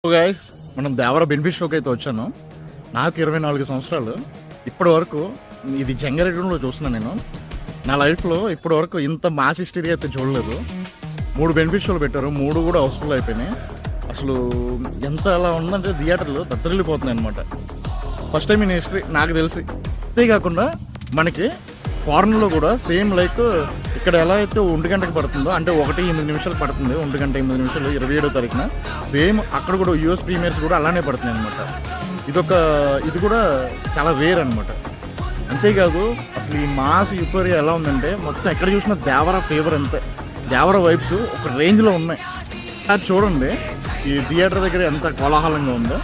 Guys, మనం దేవర benefit షోకి అయితే వచ్చాను. నాకు 24 సంవత్సరాలు. ఇప్పటి వరకు ఇది జంగారెడ్డిలో చూస్తున్నాను నేను. నా లైఫ్లో ఇప్పటి వరకు ఇంత మాస్ హిస్టరీ అయితే చూడలేదు. 3 బెనిఫిట్ షోలు పెట్టారు, 3 కూడా హౌస్ఫుల్ అయిపోయినాయి. అసలు ఎంత అలా ఉందంటే థియేటర్లో దత్తరిల్లిపోతున్నాయి అనమాట. ఫస్ట్ టైం ఇన్ హిస్టరీ నాకు తెలిసి. అంతేకాకుండా మనకి ఫారెన్లో కూడా సేమ్ లైక్ ఇక్కడ ఎలా అయితే 1 గంటకి పడుతుందో, అంటే 1:08 నిమిషాలు పడుతుంది, 1 గంట 8 నిమిషాలు 27వ తారీఖున సేమ్ అక్కడ కూడా యూఎస్ ప్రీమియర్స్ కూడా అలానే పడుతున్నాయి అనమాట. ఇది కూడా చాలా రేర్ అనమాట. అంతేకాదు అసలు ఈ మాస్ యూపరియా ఎలా ఉందంటే మొత్తం ఎక్కడ చూసినా దేవర ఫేవర్ అంతే. దేవర వైబ్స్ ఒక రేంజ్లో ఉన్నాయి. అది చూడండి ఈ థియేటర్ దగ్గర ఎంత కోలాహలంగా ఉందో.